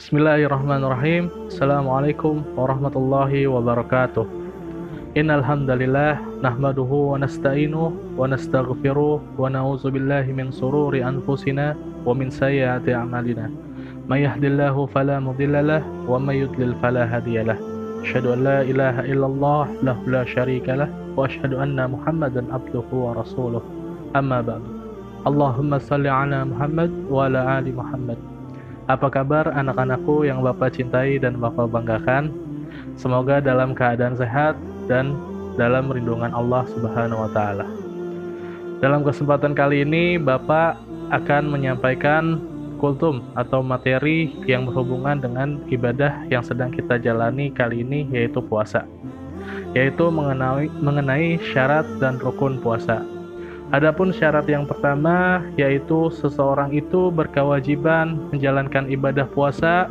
Bismillahirrahmanirrahim. Assalamualaikum warahmatullahi wabarakatuh. Innal hamdalillah nahmaduhu wa nasta'inuhu wa nastaghfiruh wa na'udzu billahi min shururi anfusina wa min sayyiati a'malina. May yahdihillahu fala mudhillalah wa may yudlil fala hadiyalah. Asyhadu an la ilaha illallah lahu la syarikalah wa asyhadu anna Muhammadan abduhu wa rasuluh. Amma ba'du. Allahumma shalli ala Muhammad wa ala ali Muhammad. Apa kabar anak-anakku yang Bapak cintai dan Bapak banggakan? Semoga dalam keadaan sehat dan dalam lindungan Allah Subhanahu wa taala. Dalam kesempatan kali ini Bapak akan menyampaikan kultum atau materi yang berhubungan dengan ibadah yang sedang kita jalani kali ini, yaitu puasa. Yaitu mengenai syarat dan rukun puasa. Adapun syarat yang pertama yaitu seseorang itu berkewajiban menjalankan ibadah puasa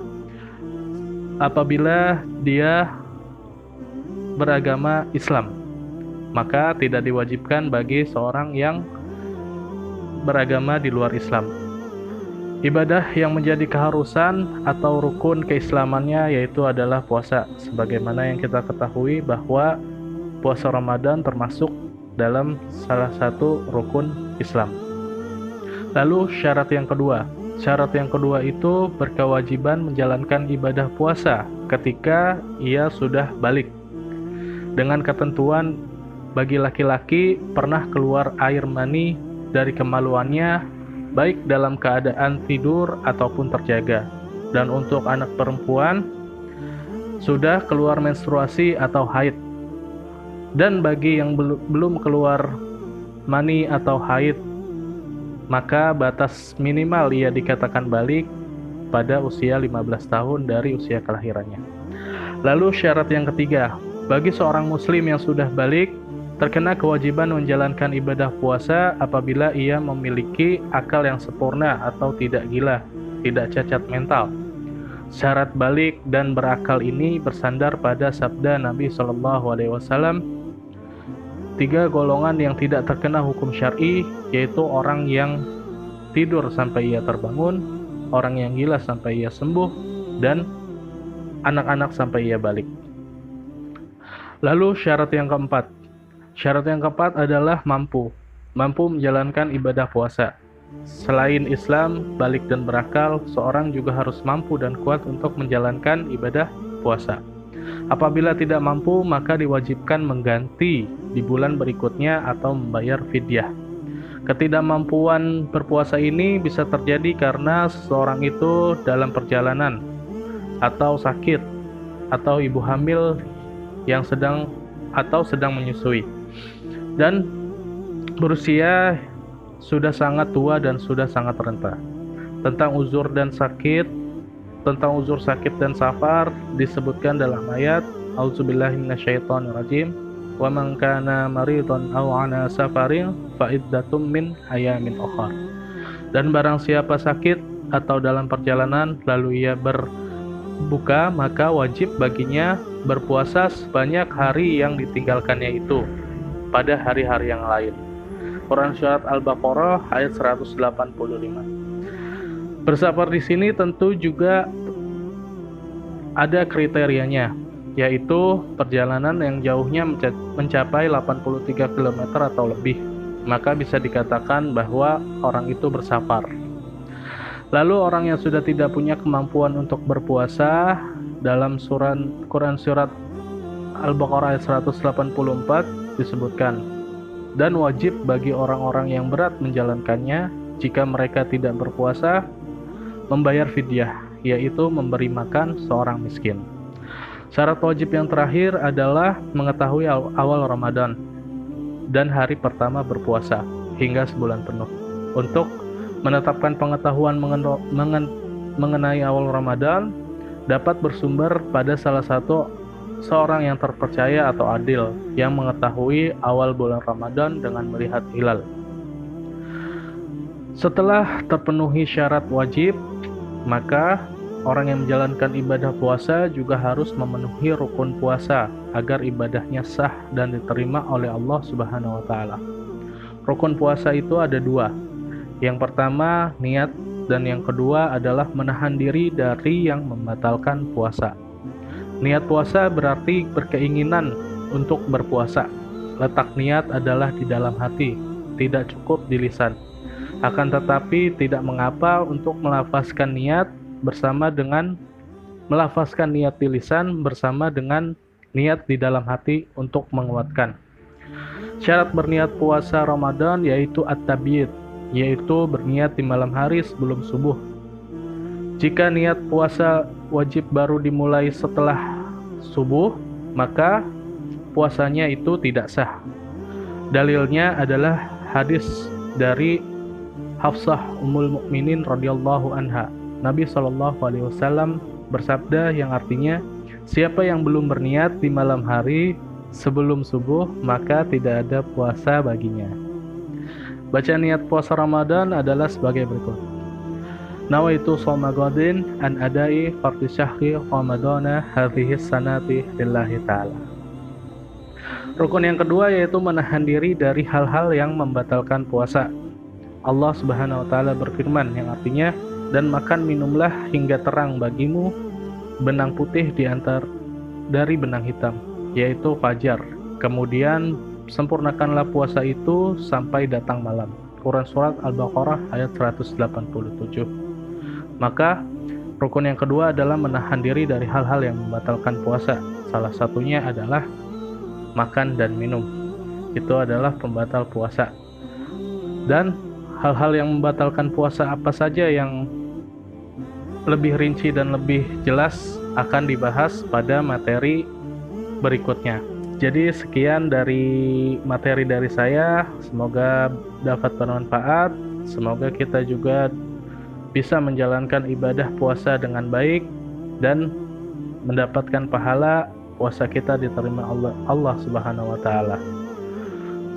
apabila dia beragama Islam. Maka tidak diwajibkan bagi seorang yang beragama di luar Islam. Ibadah yang menjadi keharusan atau rukun keislamannya yaitu adalah puasa. Sebagaimana yang kita ketahui bahwa puasa Ramadan termasuk dalam salah satu rukun Islam. Lalu syarat yang kedua. Syarat yang kedua itu berkewajiban menjalankan ibadah puasa ketika ia sudah balik. Dengan ketentuan bagi laki-laki pernah keluar air mani dari kemaluannya baik dalam keadaan tidur ataupun terjaga. Dan untuk anak perempuan sudah keluar menstruasi atau haid. Dan bagi yang belum keluar mani atau haid, maka batas minimal ia dikatakan balik pada usia 15 tahun dari usia kelahirannya. Lalu syarat yang ketiga, bagi seorang muslim yang sudah balik, terkena kewajiban menjalankan ibadah puasa apabila ia memiliki akal yang sempurna atau tidak gila, tidak cacat mental. Syarat balik dan berakal ini bersandar pada sabda Nabi SAW. 3 golongan yang tidak terkena hukum syar'i, yaitu orang yang tidur sampai ia terbangun, orang yang gila sampai ia sembuh, dan anak-anak sampai ia balik. Lalu syarat yang keempat. Syarat yang keempat adalah mampu menjalankan ibadah puasa. Selain Islam, balik dan berakal, seorang juga harus mampu dan kuat untuk menjalankan ibadah puasa. Apabila tidak mampu, maka diwajibkan mengganti di bulan berikutnya atau membayar fidyah. Ketidakmampuan berpuasa ini bisa terjadi karena seseorang itu dalam perjalanan, atau sakit, atau ibu hamil yang sedang menyusui, dan berusia sudah sangat tua dan sudah sangat renta. Tentang uzur sakit dan safar disebutkan dalam ayat A'udzubillahi minasyaitonirrajim wa man kana maridan aw ala safarin fa iddatum min ayamin ukhar. Dan barang siapa sakit atau dalam perjalanan lalu ia berbuka, maka wajib baginya berpuasa sebanyak hari yang ditinggalkannya itu pada hari-hari yang lain. Quran Surat Al-Baqarah ayat 185. Bersafar di sini tentu juga ada kriterianya, yaitu perjalanan yang jauhnya mencapai 83 km atau lebih, maka bisa dikatakan bahwa orang itu bersafar. Lalu orang yang sudah tidak punya kemampuan untuk berpuasa, dalam Quran Surat Al-Baqarah ayat 184 disebutkan, dan wajib bagi orang-orang yang berat menjalankannya jika mereka tidak berpuasa membayar fidyah, yaitu memberi makan seorang miskin. Syarat wajib yang terakhir adalah mengetahui awal Ramadan dan hari pertama berpuasa hingga sebulan penuh. Untuk menetapkan pengetahuan mengenai awal Ramadan dapat bersumber pada salah satu seorang yang terpercaya atau adil yang mengetahui awal bulan Ramadan dengan melihat hilal. Setelah terpenuhi syarat wajib, maka orang yang menjalankan ibadah puasa juga harus memenuhi rukun puasa agar ibadahnya sah dan diterima oleh Allah Subhanahu wa taala. Rukun puasa itu ada 2. Yang pertama, niat dan yang kedua adalah menahan diri dari yang membatalkan puasa. Niat puasa berarti berkeinginan untuk berpuasa. Letak niat adalah di dalam hati, tidak cukup di lisan. Akan tetapi tidak mengapa untuk melafazkan niat di lisan bersama dengan niat di dalam hati untuk menguatkan. Syarat berniat puasa Ramadan yaitu at-tabyid, yaitu berniat di malam hari sebelum subuh. Jika niat puasa wajib baru dimulai setelah subuh, maka puasanya itu tidak sah. Dalilnya adalah hadis dari Hafsah Ummul Mukminin radhiyallahu anha. Nabi SAW bersabda yang artinya, siapa yang belum berniat di malam hari sebelum subuh, maka tidak ada puasa baginya. Baca niat puasa Ramadan adalah sebagai berikut. Nawaitu shoma ghadin an adai fardhi syahri Ramadana hadhihi sanati lillahi ta'ala. Rukun yang kedua yaitu menahan diri dari hal-hal yang membatalkan puasa. Allah Subhanahu wa taala berfirman yang artinya, dan makan minumlah hingga terang bagimu benang putih dari benang hitam, yaitu fajar. Kemudian sempurnakanlah puasa itu sampai datang malam. Quran Surat Al-Baqarah ayat 187. Maka rukun yang kedua adalah menahan diri dari hal-hal yang membatalkan puasa. Salah satunya adalah makan dan minum. Itu adalah pembatal puasa. Dan hal-hal yang membatalkan puasa apa saja yang lebih rinci dan lebih jelas akan dibahas pada materi berikutnya. Jadi sekian dari materi dari saya, semoga dapat bermanfaat, semoga kita juga bisa menjalankan ibadah puasa dengan baik dan mendapatkan pahala puasa kita diterima Allah Subhanahu wa taala.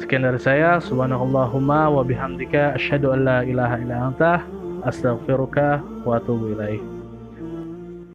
Sekian dari saya, subhanallahumma wa bihamdika asyhadu an la ilaha illa anta astaghfiruka wa atubu ilaik.